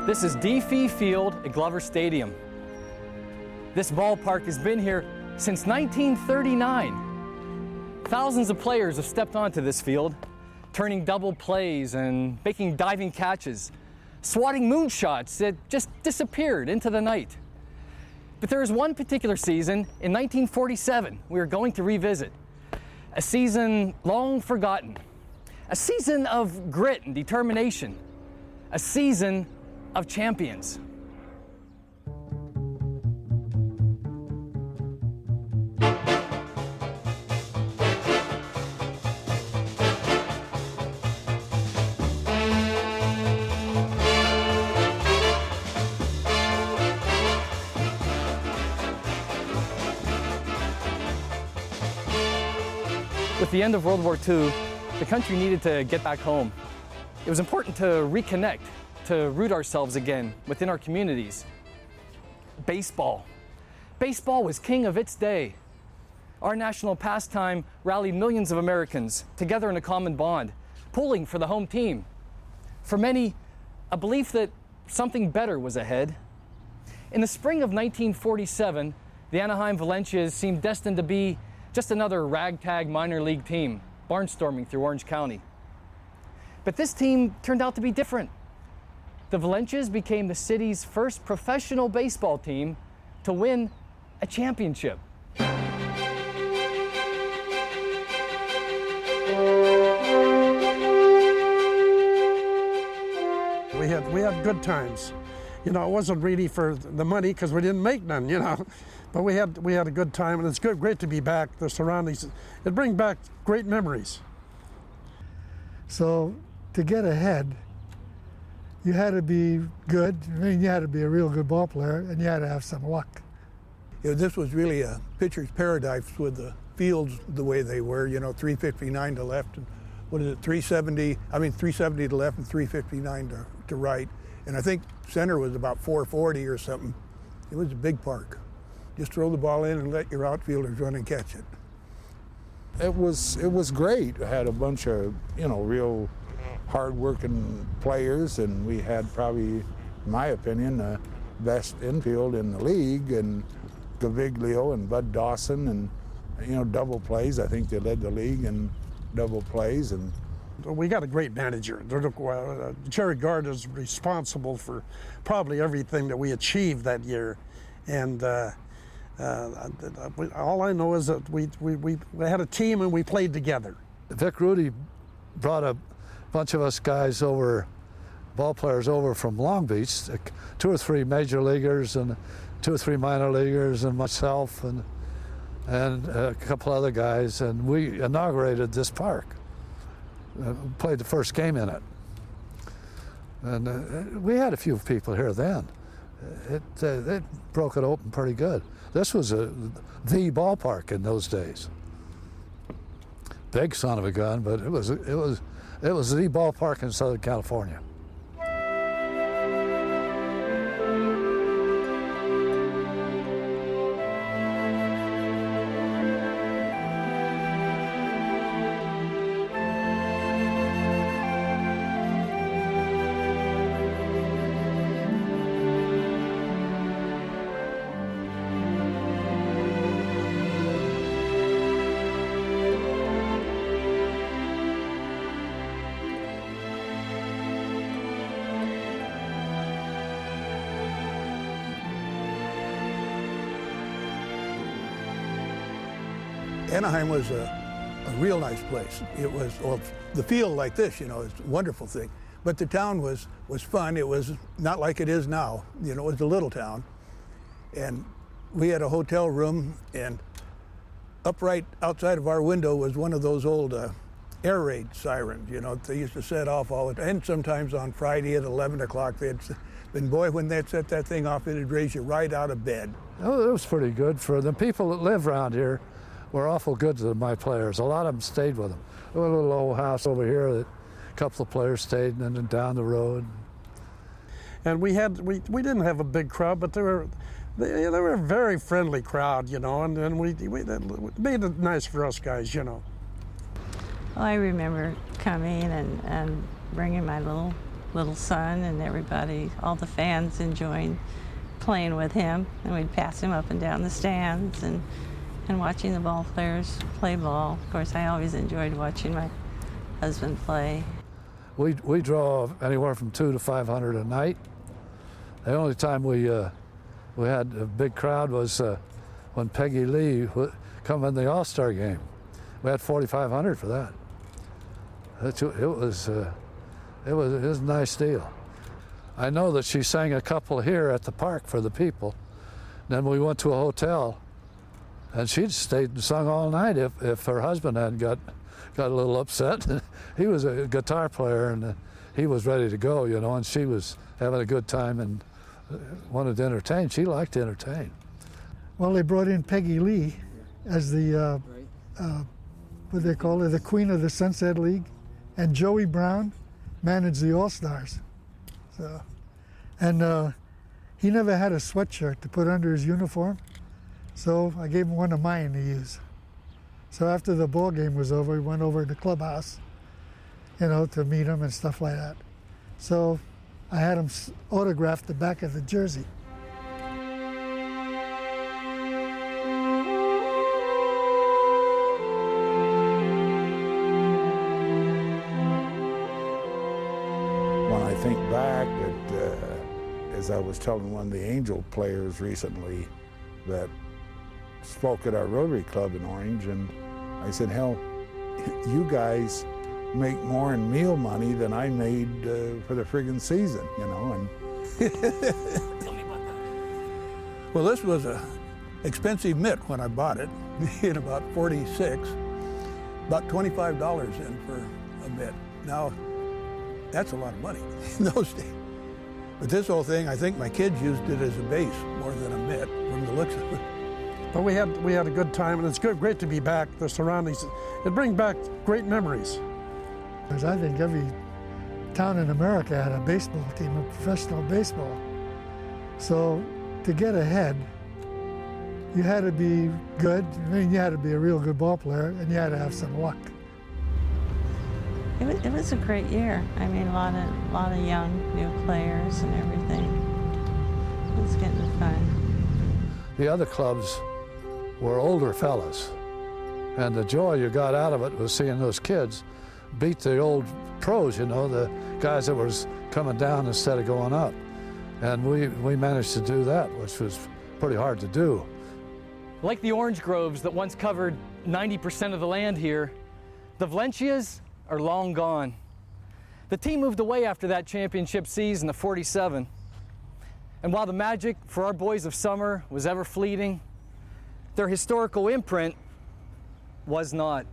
This is Defee Field at Glover Stadium. This ballpark has been here since 1939. Thousands of players have stepped onto this field, turning double plays and making diving catches, swatting moonshots that just disappeared into the night. But there is one particular season in 1947 we are going to revisit. A season long forgotten. A season of grit and determination. A season of champions. With the end of World War II, the country needed to get back home. It was important to reconnect, to root ourselves again within our communities. Baseball. Baseball was king of its day. Our national pastime rallied millions of Americans together in a common bond, pulling for the home team. For many, a belief that something better was ahead. In the spring of 1947, the Anaheim Valencias seemed destined to be just another ragtag minor league team, barnstorming through Orange County. But this team turned out to be different. The Valencias became the city's first professional baseball team to win a championship. We had good times. You know, it wasn't really for the money because we didn't make none, you know. But we had a good time, and it's great to be back. The surroundings, it brings back great memories. So to get ahead, you had to be good. I mean, you had to be a real good ball player, and you had to have some luck. You know, this was really a pitcher's paradise with the fields the way they were. You know, 359 to left, and what is it, 370 to left and 359 to right. And I think center was about 440 or something. It was a big park. Just throw the ball in and let your outfielders run and catch it. It was great. I had a bunch of, you know, real hard-working players, and we had probably, in my opinion, the best infield in the league, and Gaviglio and Bud Dawson, and, you know, double plays. I think they led the league in double plays. And we got a great manager. Jerry Gard is responsible for probably everything that we achieved that year, and all I know is that we had a team and we played together. Vic Rudy brought a bunch of us guys over, ball players over from Long Beach, 2 or 3 major leaguers and 2 or 3 minor leaguers and myself and a couple other guys, and we inaugurated this park. Played the first game in it. And we had a few people here then. It broke it open pretty good. This was the ballpark in those days. Big son of a gun, but it was the ballpark in Southern California. Anaheim was a real nice place. It was, well, the field like this, you know, is a wonderful thing. But the town was fun. It was not like it is now. You know, it was a little town. And we had a hotel room, and up right outside of our window was one of those old air raid sirens, you know, they used to set off all the time. And sometimes on Friday at 11 o'clock, and boy, when they'd set that thing off, it'd raise you right out of bed. Oh, it was pretty good for the people that live around here. Were awful good to my players. A lot of them stayed with them. A little old house over here that a couple of players stayed, and then down the road. And we didn't have a big crowd, but they were a very friendly crowd, you know, and that made it nice for us guys, you know. Well, I remember coming and bringing my little son, and everybody, all the fans enjoying playing with him, and we'd pass him up and down the stands and watching the ball players play ball. Of course, I always enjoyed watching my husband play. We draw anywhere from 200 to 500 a night. The only time we had a big crowd was when Peggy Lee would come in the All-Star game. We had 4,500 for that. It was a nice deal. I know that she sang a couple here at the park for the people. Then we went to a hotel, and she'd stayed and sung all night if her husband hadn't got a little upset. He was a guitar player, and he was ready to go, you know, and she was having a good time and wanted to entertain. She liked to entertain. Well, they brought in Peggy Lee as the, what they call her, the Queen of the Sunset League, and Joey Brown managed the All-Stars. So, and he never had a sweatshirt to put under his uniform, so I gave him one of mine to use. So after the ball game was over, we went over to the clubhouse, you know, to meet him and stuff like that. So I had him autograph the back of the jersey. When I think back, as I was telling one of the Angel players recently that spoke at our Rotary Club in Orange, and I said, hell, you guys make more in meal money than I made for the friggin' season, you know. And Tell me about that. Well, this was a expensive mitt when I bought it in about '46, about $25 in for a mitt. Now, that's a lot of money in those days. But this whole thing, I think my kids used it as a base more than a mitt from the looks of it. But we had a good time, and it's great to be back. The surroundings, it brings back great memories. Because I think every town in America had a baseball team, a professional baseball. So to get ahead, you had to be good. I mean, you had to be a real good ball player, and you had to have some luck. It was a great year. I mean, a lot of young new players and everything. It was getting fun. The other clubs were older fellas, and the joy you got out of it was seeing those kids beat the old pros, you know, the guys that was coming down instead of going up. And we managed to do that, which was pretty hard to do. Like the orange groves that once covered 90% of the land here, the Valencias are long gone. The team moved away after that championship season of '47. And while the magic for our boys of summer was ever fleeting, their historical imprint was not.